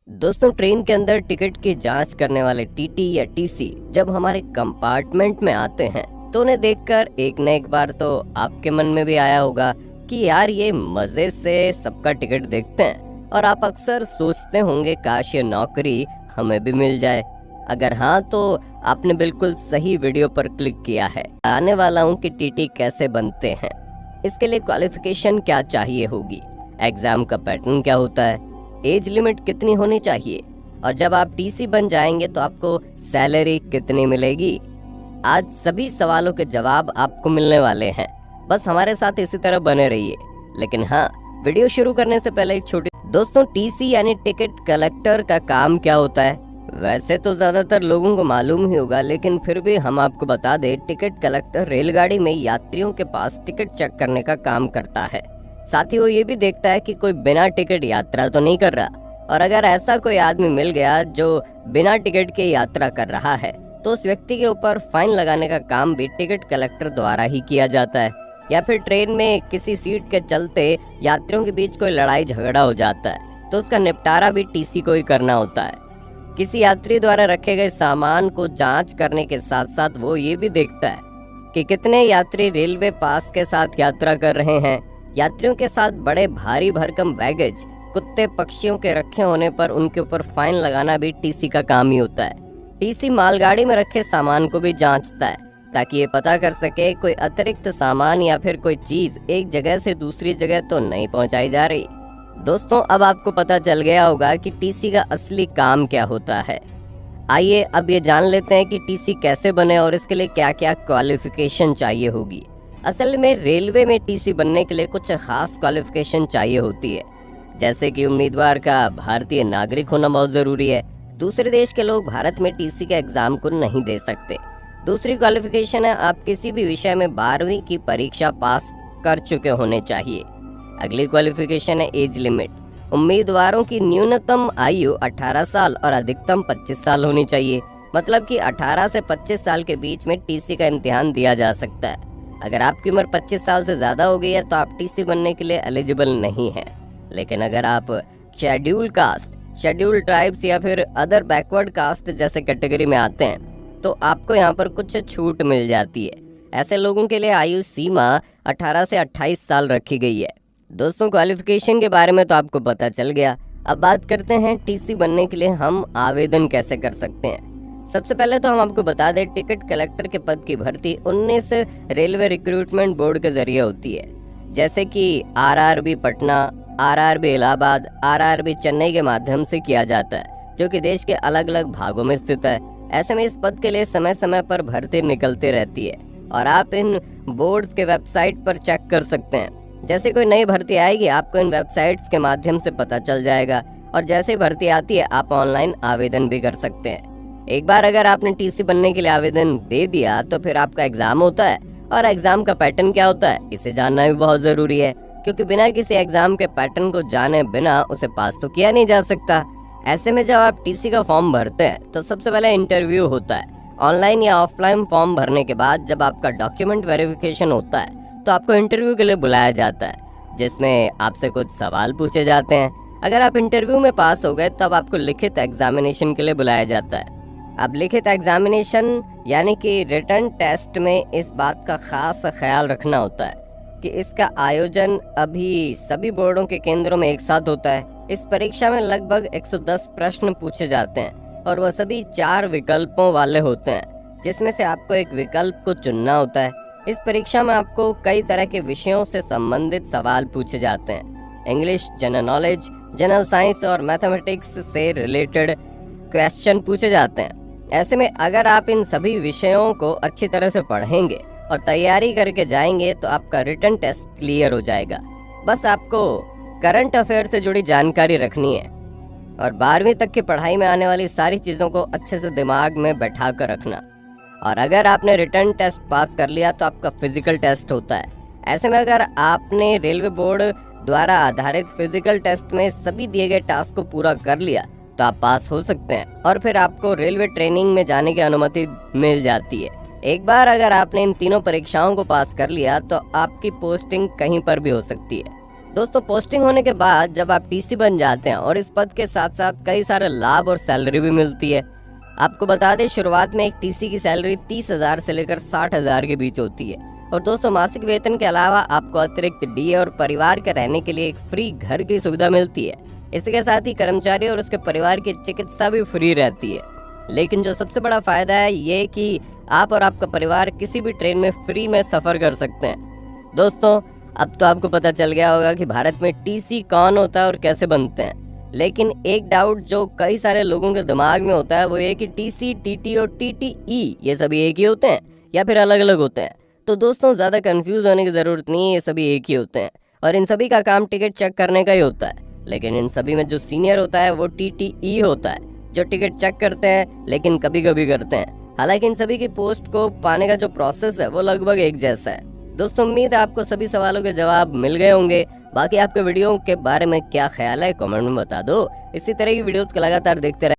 दोस्तों, ट्रेन के अंदर टिकट की जांच करने वाले टीटी या टीसी जब हमारे कंपार्टमेंट में आते हैं तो उन्हें देखकर एक न एक बार तो आपके मन में भी आया होगा कि यार ये मजे से सबका टिकट देखते हैं। और आप अक्सर सोचते होंगे काश ये नौकरी हमें भी मिल जाए। अगर हाँ तो आपने बिल्कुल सही वीडियो पर क्लिक किया है। आने वाला हूँ कि टीटी कैसे बनते हैं, इसके लिए क्वालिफिकेशन क्या चाहिए होगी, एग्जाम का पैटर्न क्या होता है, एज लिमिट कितनी होनी चाहिए और जब आप टीसी बन जाएंगे तो आपको सैलरी कितनी मिलेगी। आज सभी सवालों के जवाब आपको मिलने वाले हैं। बस हमारे साथ इसी तरह बने रहिए। लेकिन हाँ, वीडियो शुरू करने से पहले एक छोटी दोस्तों, टीसी यानी टिकट कलेक्टर का काम क्या होता है वैसे तो ज्यादातर लोगों को मालूम ही होगा, लेकिन फिर भी हम आपको बता दें, टिकट कलेक्टर रेलगाड़ी में यात्रियों के पास टिकट चेक करने का काम करता है। साथ ही वो ये भी देखता है कि कोई बिना टिकट यात्रा तो नहीं कर रहा, और अगर ऐसा कोई आदमी मिल गया जो बिना टिकट के यात्रा कर रहा है तो उस व्यक्ति के ऊपर फाइन लगाने का काम भी टिकट कलेक्टर द्वारा ही किया जाता है। या फिर ट्रेन में किसी सीट के चलते यात्रियों के बीच कोई लड़ाई झगड़ा हो जाता है तो उसका निपटारा भी टीसी को ही करना होता है। किसी यात्री द्वारा रखे गए सामान को जांच करने के साथ साथ वो ये भी देखता है कि कितने यात्री रेलवे पास के साथ यात्रा कर रहे हैं। यात्रियों के साथ बड़े भारी भरकम बैगेज, कुत्ते पक्षियों के रखे होने पर उनके ऊपर फाइन लगाना भी टीसी का काम ही होता है। टीसी मालगाड़ी में रखे सामान को भी जांचता है ताकि ये पता कर सके कोई अतिरिक्त सामान या फिर कोई चीज एक जगह से दूसरी जगह तो नहीं पहुंचाई जा रही। दोस्तों, अब आपको पता चल गया होगा कि टीसी का असली काम क्या होता है। आइए अब ये जान लेते हैं कि टीसी कैसे बने और इसके लिए क्या क्या क्वालिफिकेशन चाहिए होगी। असल में रेलवे में टीसी बनने के लिए कुछ खास क्वालिफिकेशन चाहिए होती है, जैसे कि उम्मीदवार का भारतीय नागरिक होना बहुत जरूरी है। दूसरे देश के लोग भारत में टीसी के एग्जाम को नहीं दे सकते। दूसरी क्वालिफिकेशन है आप किसी भी विषय में 12वीं की परीक्षा पास कर चुके होने चाहिए। अगली क्वालिफिकेशन है एज लिमिट। उम्मीदवारों की न्यूनतम आयु 18 साल और अधिकतम 25 साल होनी चाहिए। मतलब कि 18 से 25 साल के बीच में टीसी का इम्तिहान दिया जा सकता है। अगर आपकी उम्र 25 साल से ज्यादा हो गई है तो आप टीसी बनने के लिए एलिजिबल नहीं है। लेकिन अगर आप शेड्यूल कास्ट, शेड्यूल ट्राइब्स या फिर अदर बैकवर्ड कास्ट जैसे कैटेगरी में आते हैं तो आपको यहाँ पर कुछ छूट मिल जाती है। ऐसे लोगों के लिए आयु सीमा 18 से 28 साल रखी गई है। दोस्तों, क्वालिफिकेशन के बारे में तो आपको पता चल गया। अब बात करते हैं टीसी बनने के लिए हम आवेदन कैसे कर सकते हैं। सबसे पहले तो हम आपको बता दें, टिकट कलेक्टर के पद की भर्ती 19 रेलवे रिक्रूटमेंट बोर्ड के जरिए होती है, जैसे कि RRB Patna, RRB Allahabad, RRB Chennai के माध्यम से किया जाता है, जो कि देश के अलग अलग भागों में स्थित है। ऐसे में इस पद के लिए समय समय पर भर्ती निकलती रहती है और आप इन बोर्ड्स के वेबसाइट पर चेक कर सकते हैं। जैसे कोई नई भर्ती आएगी आपको इन वेबसाइट्स के माध्यम से पता चल जाएगा, और जैसे भर्ती आती है आप ऑनलाइन आवेदन भी कर सकते हैं। एक बार अगर आपने टीसी बनने के लिए आवेदन दे दिया तो फिर आपका एग्जाम होता है, और एग्जाम का पैटर्न क्या होता है इसे जानना भी बहुत जरूरी है, क्योंकि बिना किसी एग्जाम के पैटर्न को जाने बिना उसे पास तो किया नहीं जा सकता। ऐसे में जब आप टीसी का फॉर्म भरते हैं तो सबसे पहले इंटरव्यू होता है। ऑनलाइन या ऑफलाइन फॉर्म भरने के बाद जब आपका डॉक्यूमेंट वेरिफिकेशन होता है तो आपको इंटरव्यू के लिए बुलाया जाता है, जिसमें आपसे कुछ सवाल पूछे जाते हैं। अगर आप इंटरव्यू में पास हो गए तब आपको लिखित एग्जामिनेशन के लिए बुलाया जाता है। अब लिखित एग्जामिनेशन यानी कि रिटन टेस्ट में इस बात का खास ख्याल रखना होता है कि इसका आयोजन अभी सभी बोर्डों के केंद्रों में एक साथ होता है। इस परीक्षा में लगभग 110 प्रश्न पूछे जाते हैं और वह सभी 4 विकल्पों वाले होते हैं, जिसमें से आपको एक विकल्प को चुनना होता है। इस परीक्षा में आपको कई तरह के विषयों से संबंधित सवाल पूछे जाते हैं। English, general knowledge, general science और मैथमेटिक्स से रिलेटेड क्वेश्चन पूछे जाते हैं। ऐसे में अगर आप इन सभी विषयों को अच्छी तरह से पढ़ेंगे और तैयारी करके जाएंगे तो आपका रिटन टेस्ट क्लियर हो जाएगा। बस आपको करंट अफेयर से जुड़ी जानकारी रखनी है और 12वीं तक की पढ़ाई में आने वाली सारी चीज़ों को अच्छे से दिमाग में बैठा कर रखना। और अगर आपने रिटन टेस्ट पास कर लिया तो आपका फिजिकल टेस्ट होता है। ऐसे में अगर आपने रेलवे बोर्ड द्वारा आधारित फिजिकल टेस्ट में सभी दिए गए टास्क को पूरा कर लिया तो आप पास हो सकते हैं और फिर आपको रेलवे ट्रेनिंग में जाने की अनुमति मिल जाती है। एक बार अगर आपने इन तीनों परीक्षाओं को पास कर लिया तो आपकी पोस्टिंग कहीं पर भी हो सकती है, दोस्तों पोस्टिंग होने के बाद जब आप टीसी बन जाते हैं और इस पद के साथ साथ कई सारे लाभ और सैलरी भी मिलती है। आपको बता दें शुरुआत में एक टीसी की सैलरी 30,000 से लेकर 60,000 के बीच होती है। और दोस्तों मासिक वेतन के अलावा आपको अतिरिक्त डीए और परिवार के रहने के लिए एक फ्री घर की सुविधा मिलती है। इसके साथ ही कर्मचारी और उसके परिवार की चिकित्सा भी फ्री रहती है। लेकिन जो सबसे बड़ा फायदा है ये कि आप और आपका परिवार किसी भी ट्रेन में फ्री में सफर कर सकते हैं। दोस्तों अब तो आपको पता चल गया होगा कि भारत में टीसी कौन होता है और कैसे बनते हैं। लेकिन एक डाउट जो कई सारे लोगों के दिमाग में होता है वो ये कि टीसी, टीटी और टीटीई ये सभी एक ही होते हैं या फिर अलग अलग होते हैं। तो दोस्तों ज़्यादा कंफ्यूज होने की ज़रूरत नहीं है, ये सभी एक ही होते हैं और इन सभी का काम टिकट चेक करने का ही होता है। लेकिन इन सभी में जो सीनियर होता है वो टीटीई होता है जो टिकट चेक करते हैं लेकिन कभी कभी करते हैं। हालांकि इन सभी की पोस्ट को पाने का जो प्रोसेस है वो लगभग एक जैसा है। दोस्तों उम्मीद है आपको सभी सवालों के जवाब मिल गए होंगे। बाकी आपके वीडियो के बारे में क्या ख्याल है कमेंट में बता दो। इसी तरह की वीडियोस को लगातार देखते रहे।